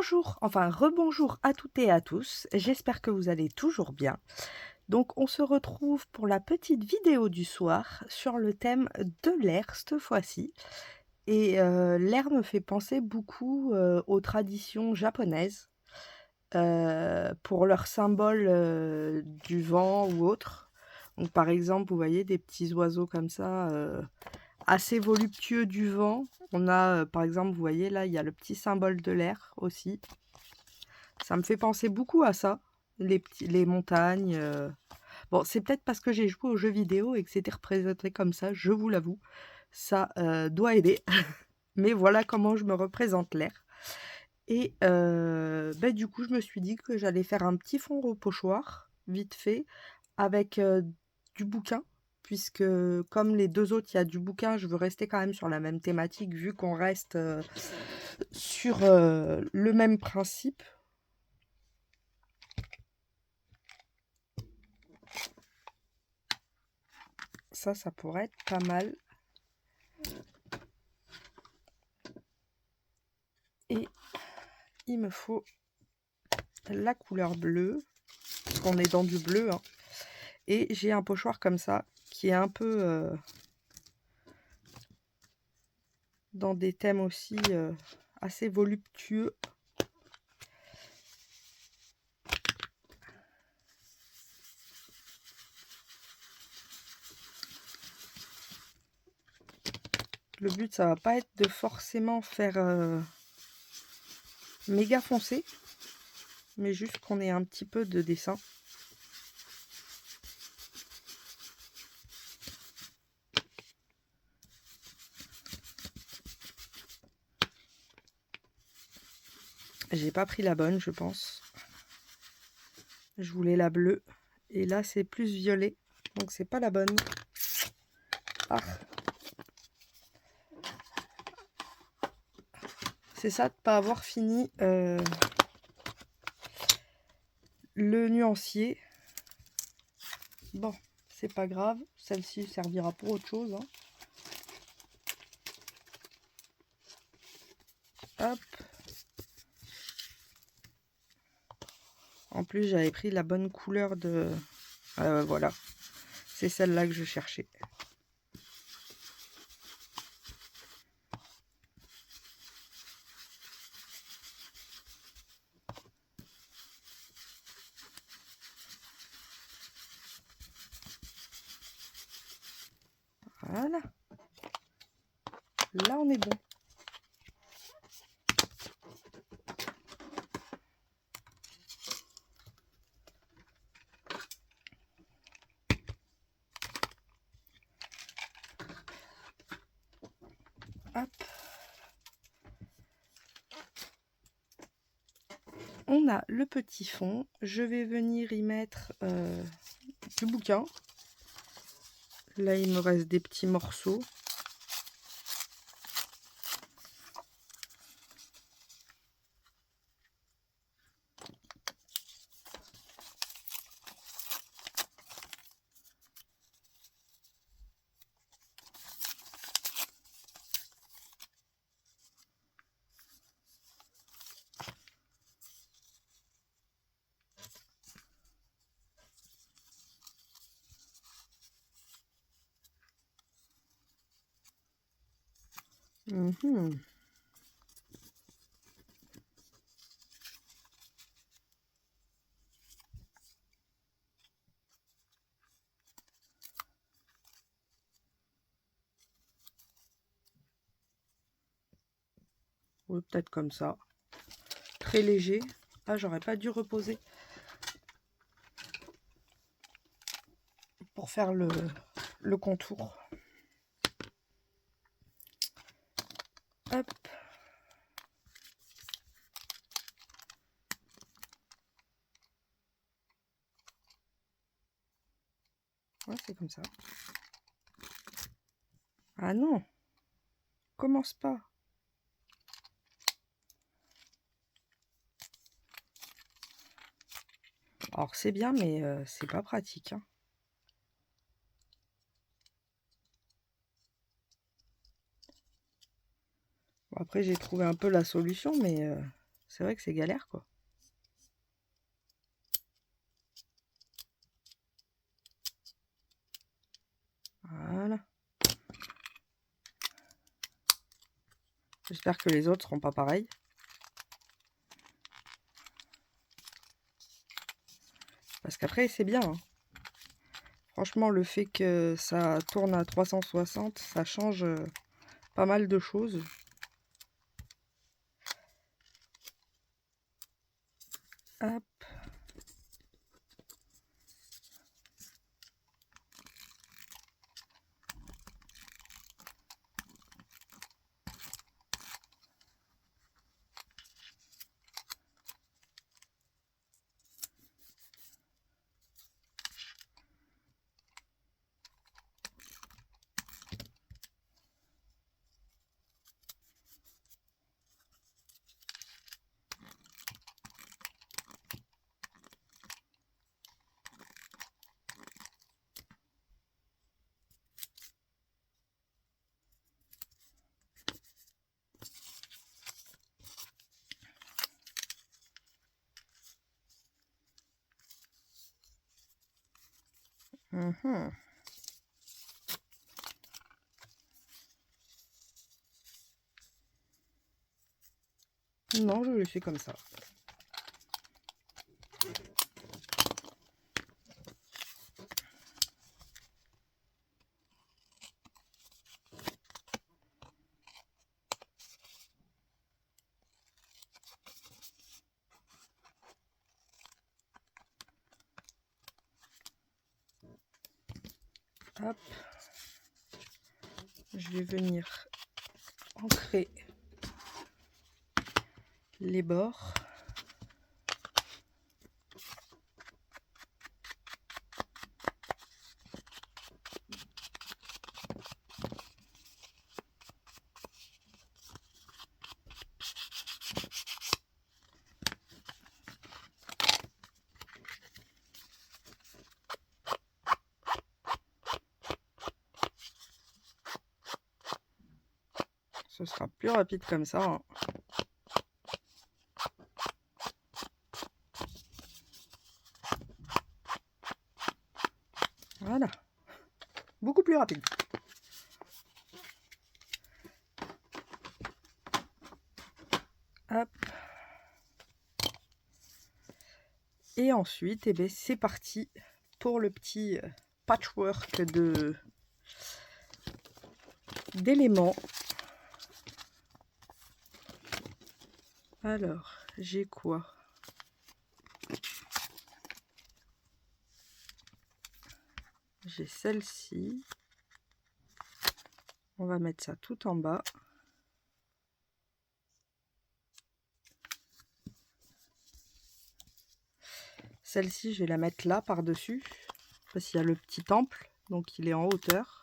Bonjour, enfin rebonjour à toutes et à tous, j'espère que vous allez toujours bien. Donc on se retrouve pour la petite vidéo du soir sur le thème de l'air cette fois-ci. Et l'air me fait penser beaucoup, aux traditions japonaises, pour leur symbole, du vent ou autre. Donc par exemple, vous voyez des petits oiseaux comme ça, assez voluptueux du vent. On a, par exemple, vous voyez là, il y a le petit symbole de l'air aussi. Ça me fait penser beaucoup à ça, les montagnes, bon, c'est peut-être parce que j'ai joué aux jeux vidéo et que c'était représenté comme ça, je vous l'avoue. Ça, doit aider. Mais voilà comment je me représente l'air. Et bah, du coup, je me suis dit que j'allais faire un petit fond au pochoir, vite fait, avec, du bouquin. Puisque comme les 2 autres, il y a du bouquin, je veux rester quand même sur la même thématique vu qu'on reste, sur, le même principe. Ça pourrait être pas mal. Et il me faut la couleur bleue, parce qu'on est dans du bleu, hein. Et j'ai un pochoir comme ça, qui est un peu dans des thèmes aussi assez voluptueux. Le but, ça va pas être de forcément faire méga foncé, mais juste qu'on ait un petit peu de dessin. J'ai pas pris la bonne, je pense. Je voulais la bleue. Et là, c'est plus violet. Donc, c'est pas la bonne. Ah. C'est ça de pas avoir fini le nuancier. Bon, c'est pas grave. Celle-ci servira pour autre chose, hein. Hop. En plus, j'avais pris la bonne couleur de... voilà. C'est celle-là que je cherchais. Voilà. Là, on est bon. Hop. On a le petit fond. Je vais venir y mettre du bouquin. Là, il me reste des petits morceaux. Mhm. Ou peut-être comme ça. Très léger. Ah, j'aurais pas dû reposer pour faire le contour. Hop. Ouais, c'est comme ça. Ah non, commence pas. Alors c'est bien, mais c'est pas pratique, hein. Bon, après, j'ai trouvé un peu la solution, mais C'est vrai que c'est galère, quoi. Voilà. J'espère que les autres seront pas pareils. Parce qu'après, c'est bien, hein. Franchement, le fait que ça tourne à 360, ça change pas mal de choses. Hop. Mhm. Non, je le fais comme ça. Hop. Je vais venir ancrer les bords. Ce sera plus rapide comme ça, hein. Voilà. Beaucoup plus rapide. Hop. Et ensuite, eh ben, c'est parti pour le petit patchwork d'éléments. Alors, j'ai quoi? J'ai celle-ci. On va mettre ça tout en bas. Celle-ci, je vais la mettre là par-dessus. Parce qu'il y a le petit temple, donc il est en hauteur.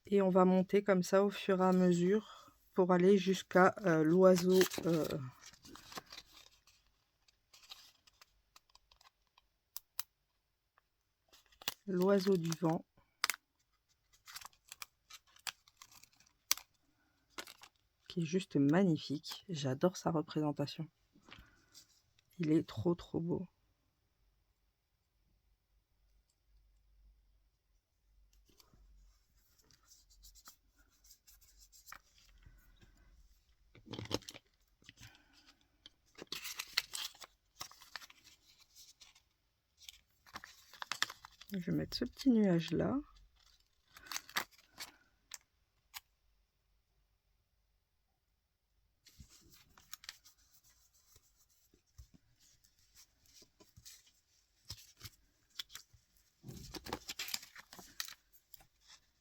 Et on va monter comme ça au fur et à mesure pour aller jusqu'à l'oiseau l'oiseau du vent. Qui est juste magnifique. J'adore sa représentation. Il est trop beau. Je vais mettre ce petit nuage là.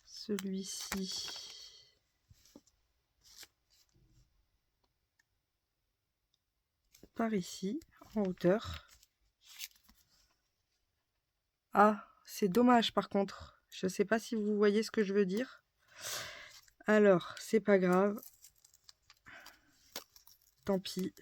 Celui-ci. Par ici, en hauteur. Ah, c'est dommage par contre. Je ne sais pas si vous voyez ce que je veux dire. Alors, c'est pas grave. Tant pis.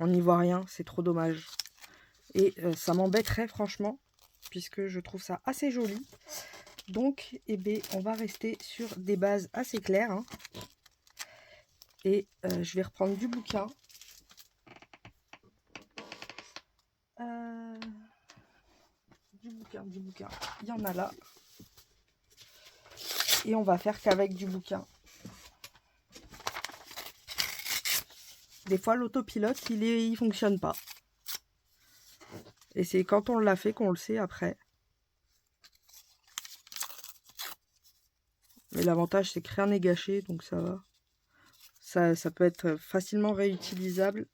On n'y voit rien, c'est trop dommage. Et ça m'embêterait franchement, puisque je trouve ça assez joli. Donc, eh bien, on va rester sur des bases assez claires. Hein. Et je vais reprendre du bouquin. Du bouquin. Il y en a là. Et on va faire qu'avec du bouquin. Des fois, l'autopilote, il fonctionne pas. Et c'est quand on l'a fait qu'on le sait après. Mais l'avantage, c'est que rien n'est gâché, donc ça va. Ça peut être facilement réutilisable.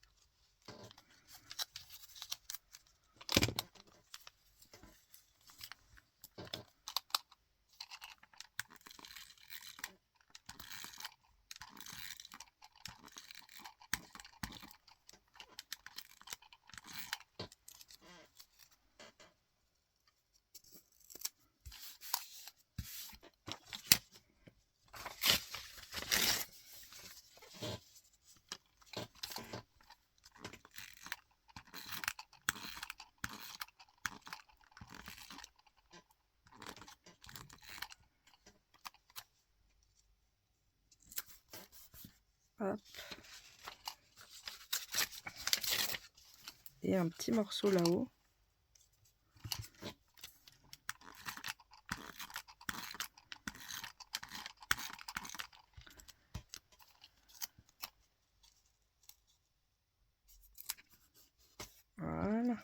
Hop. Et un petit morceau là-haut. Voilà.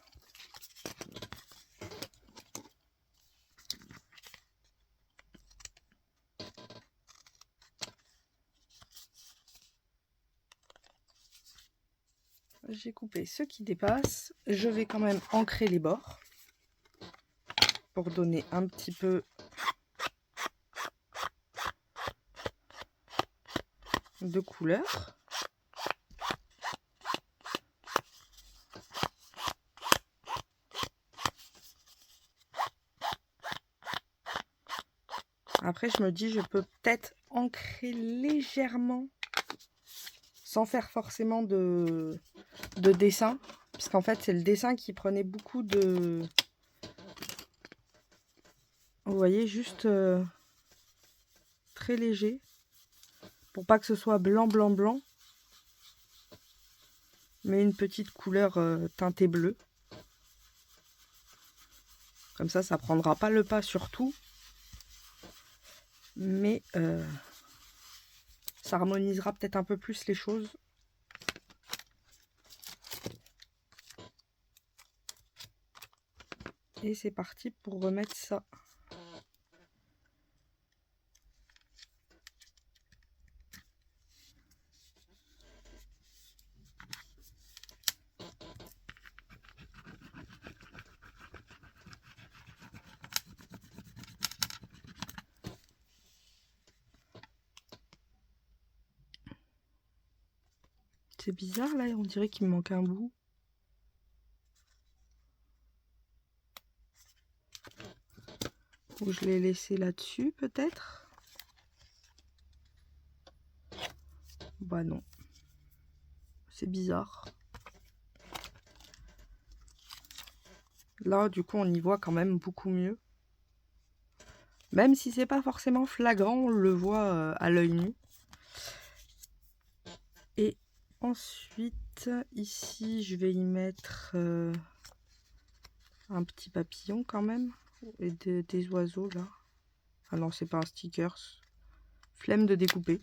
J'ai coupé ce qui dépasse. Je vais quand même ancrer les bords pour donner un petit peu de couleur. Après, je me dis, je peux peut-être ancrer légèrement sans faire forcément de dessin. Parce qu'en fait, c'est le dessin qui prenait beaucoup de... Vous voyez, juste très léger. Pour pas que ce soit blanc, blanc, blanc. Mais une petite couleur teintée bleue. Comme ça prendra pas le pas sur tout. Mais ça harmonisera peut-être un peu plus les choses. Et c'est parti pour remettre ça. C'est bizarre là, on dirait qu'il me manque un bout. Ou je l'ai laissé là-dessus peut-être. Bah non. C'est bizarre. Là du coup on y voit quand même beaucoup mieux. Même si c'est pas forcément flagrant, on le voit à l'œil nu. Et ensuite ici je vais y mettre un petit papillon quand même. Et des oiseaux là. Ah non, c'est pas un stickers. Flemme de découper.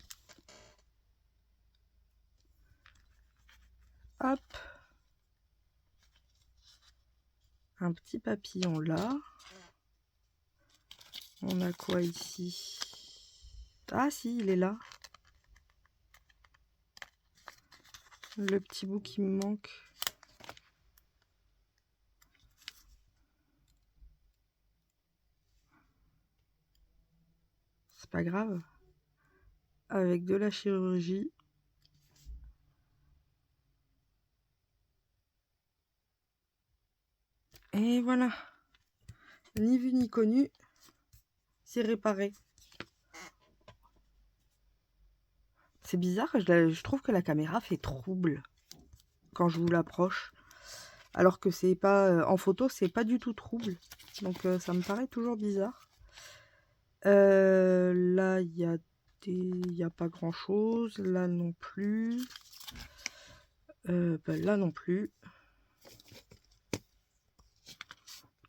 Hop. Un petit papillon là. On a quoi ici? Ah si, il est là. Le petit bout qui me manque. C'est pas grave. Avec de la chirurgie. Et voilà. Ni vu ni connu. C'est réparé. C'est bizarre, je trouve que la caméra fait trouble. quand je vous l'approche. Alors que c'est pas en photo, c'est pas du tout trouble. Donc ça me paraît toujours bizarre. Là, il y a pas grand chose. Là non plus. Là non plus. De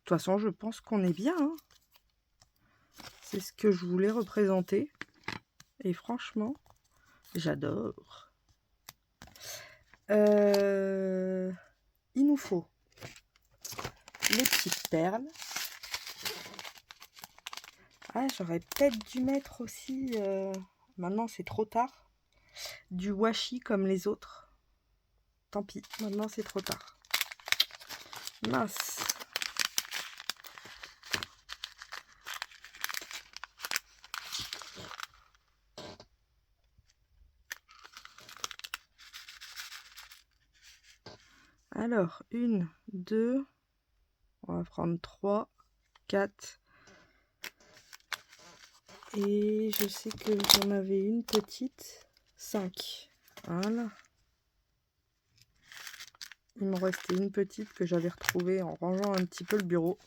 toute façon, je pense qu'on est bien, hein. C'est ce que je voulais représenter. Et franchement, j'adore. Il nous faut les petites perles. Ah, j'aurais peut-être dû mettre aussi, maintenant c'est trop tard, du washi comme les autres. Tant pis, maintenant c'est trop tard. Mince. Alors, 1, 2, on va prendre 3, 4. Et je sais que j'en avais une petite, 5. Voilà. Il me restait une petite que j'avais retrouvée en rangeant un petit peu le bureau.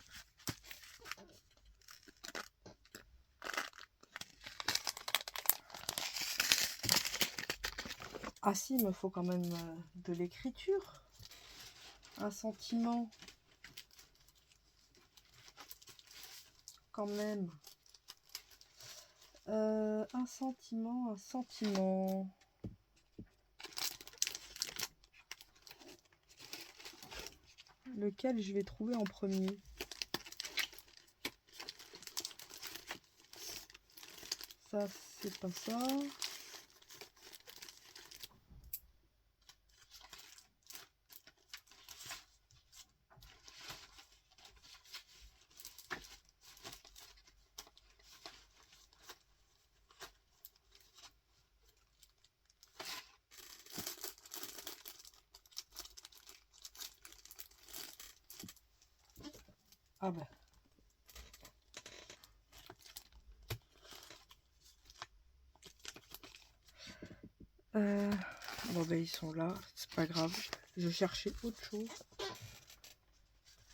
Ah si, il me faut quand même de l'écriture. Un sentiment. Quand même. Un sentiment, un sentiment. Lequel je vais trouver en premier? Ça, c'est pas ça. Ah bah. Bon ben ils sont là, c'est pas grave. Je cherchais autre chose.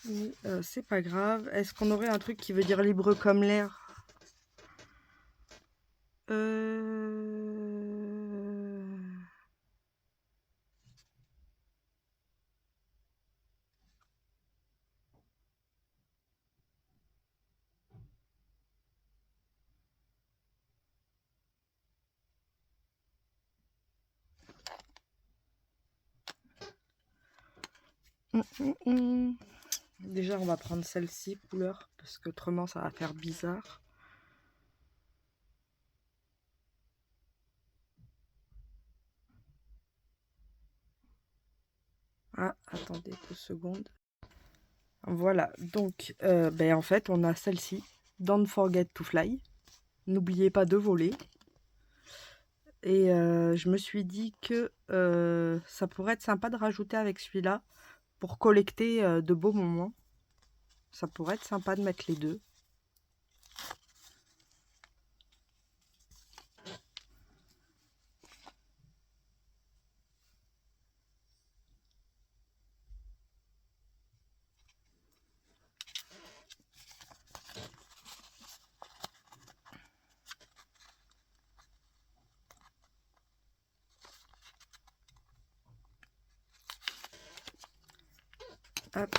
Mais c'est pas grave. Est-ce qu'on aurait un truc qui veut dire libre comme l'air? Déjà, on va prendre celle-ci, couleur, parce qu'autrement, ça va faire bizarre. Ah, attendez 2 secondes. Voilà, donc, en fait, on a celle-ci, Don't Forget to Fly. N'oubliez pas de voler. Et je me suis dit que ça pourrait être sympa de rajouter avec celui-là pour collecter de beaux moments. Ça pourrait être sympa de mettre les deux. Hop.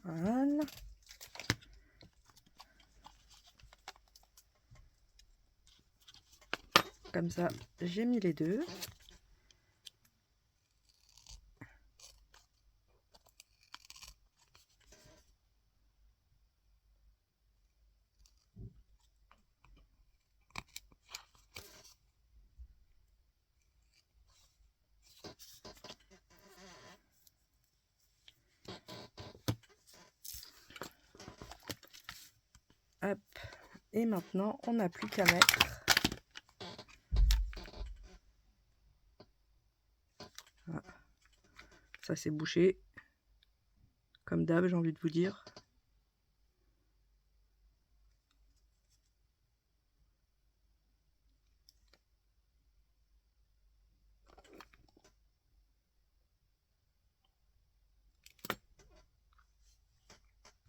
Voilà. Comme ça, j'ai mis les deux. Hop. Et maintenant, on n'a plus qu'à mettre voilà. Ça c'est bouché. Comme d'hab, j'ai envie de vous dire.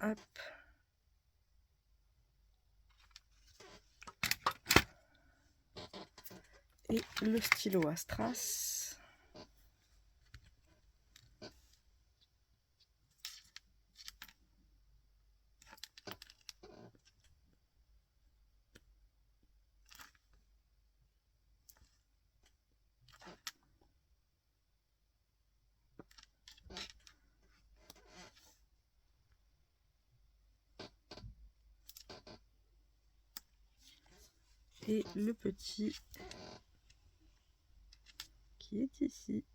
Hop. Et le stylo à strass. Et le petit qui est ici.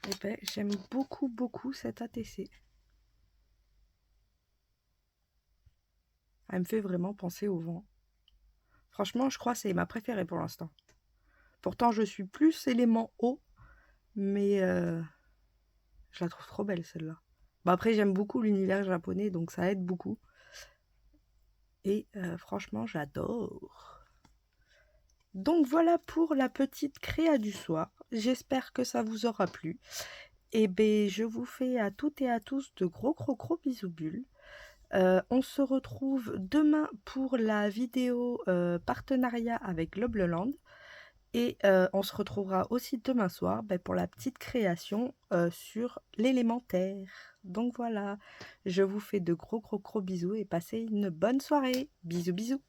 Et ben, j'aime beaucoup cette ATC. Elle me fait vraiment penser au vent. Franchement, je crois que c'est ma préférée pour l'instant. Pourtant, je suis plus élément eau, mais je la trouve trop belle celle-là. Bon, après, j'aime beaucoup l'univers japonais, donc ça aide beaucoup. Et franchement, j'adore. Donc voilà pour la petite créa du soir. J'espère que ça vous aura plu. Et ben, je vous fais à toutes et à tous de gros bisous bulles. On se retrouve demain pour la vidéo partenariat avec Globleland. Et on se retrouvera aussi demain soir pour la petite création sur l'élémentaire. Donc voilà, je vous fais de gros bisous et passez une bonne soirée. Bisous bisous.